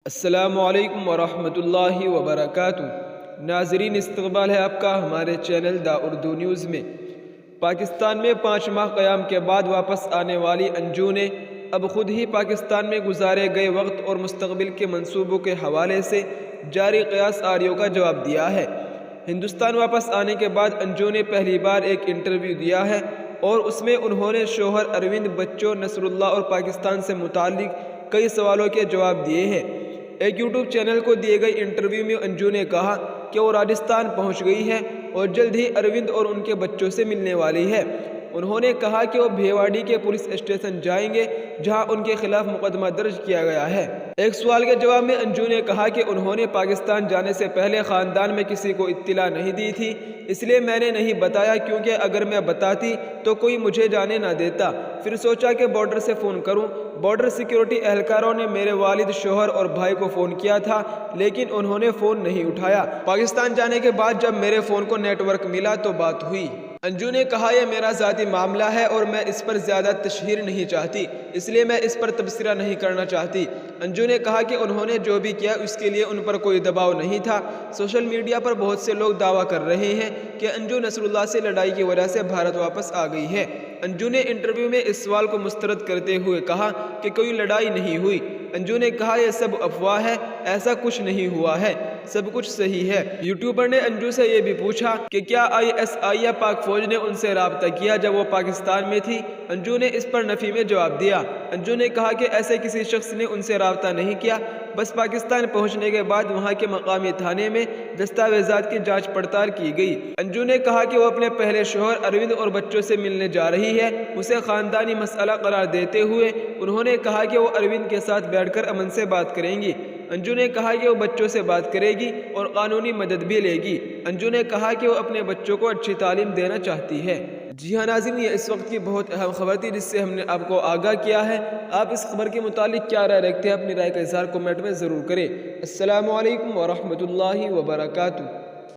السلام علیکم ورحمۃ اللہ وبرکاتہ۔ ناظرین، استقبال ہے آپ کا ہمارے چینل دا اردو نیوز میں۔ پاکستان میں 5 ماہ قیام کے بعد واپس آنے والی انجو نے اب خود ہی پاکستان میں گزارے گئے وقت اور مستقبل کے منصوبوں کے حوالے سے جاری قیاس آریوں کا جواب دیا ہے۔ ہندوستان واپس آنے کے بعد انجو نے پہلی بار ایک انٹرویو دیا ہے اور اس میں انہوں نے شوہر اروند، بچوں نصر اللہ اور پاکستان سے متعلق کئی سوالوں کے جواب دیے ہیں۔ ایک یوٹیوب چینل کو دیے گئے انٹرویو میں انجو نے کہا کہ وہ راجستھان پہنچ گئی ہے اور جلد ہی اروند اور ان کے بچوں سے ملنے والی ہے۔ انہوں نے کہا کہ وہ بھیواڑی کے پولیس اسٹیشن جائیں گے جہاں ان کے خلاف مقدمہ درج کیا گیا ہے۔ ایک سوال کے جواب میں انجو نے کہا کہ انہوں نے پاکستان جانے سے پہلے خاندان میں کسی کو اطلاع نہیں دی تھی، اس لیے میں نے نہیں بتایا کیونکہ اگر میں بتاتی تو کوئی مجھے جانے نہ دیتا۔ پھر سوچا کہ بارڈر سے فون کروں۔ بارڈر سیکیورٹی اہلکاروں نے میرے والد، شوہر اور بھائی کو فون کیا تھا لیکن انہوں نے فون نہیں اٹھایا۔ پاکستان جانے کے بعد جب میرے فون کو نیٹ ورک ملا تو بات ہوئی۔ انجو نے کہا یہ میرا ذاتی معاملہ ہے اور میں اس پر زیادہ تشہیر نہیں چاہتی، اس لیے میں اس پر تبصرہ نہیں کرنا چاہتی۔ انجو نے کہا کہ انہوں نے جو بھی کیا اس کے لیے ان پر کوئی دباؤ نہیں تھا۔ سوشل میڈیا پر بہت سے لوگ دعویٰ کر رہے ہیں کہ انجو نصر اللہ سے لڑائی کی وجہ سے بھارت واپس آ گئی ہے۔ انجو نے انٹرویو میں اس سوال کو مسترد کرتے ہوئے کہا کہ کوئی لڑائی نہیں ہوئی۔ انجو نے کہا یہ سب افواہ ہے، ایسا کچھ نہیں ہوا ہے، سب کچھ صحیح ہے۔ یوٹیوبر نے انجو سے یہ بھی پوچھا کہ کیا ISI یا پاک فوج نے ان سے رابطہ کیا جب وہ پاکستان میں تھی؟ انجو نے اس پر نفی میں جواب دیا۔ انجو نے کہا کہ ایسے کسی شخص نے ان سے رابطہ نہیں کیا، بس پاکستان پہنچنے کے بعد وہاں کے مقامی تھانے میں دستاویزات کی جانچ پڑتال کی گئی۔ انجو نے کہا کہ وہ اپنے پہلے شوہر اروند اور بچوں سے ملنے جا رہی ہے، اسے خاندانی مسئلہ قرار دیتے ہوئے انہوں نے کہا کہ وہ اروند کے ساتھ بیٹھ کر امن سے بات کریں گی۔ انجو نے کہا کہ وہ بچوں سے بات کرے گی اور قانونی مدد بھی لے گی۔ انجو نے کہا کہ وہ اپنے بچوں کو اچھی تعلیم دینا چاہتی ہے۔ جی ہاں ناظرین، یہ اس وقت کی بہت اہم خبر تھی جس سے ہم نے آپ کو آگاہ کیا ہے۔ آپ اس خبر کے متعلق کیا رائے رکھتے ہیں؟ اپنی رائے کا اظہار کمنٹ میں ضرور کریں۔ السلام علیکم ورحمۃ اللہ وبرکاتہ۔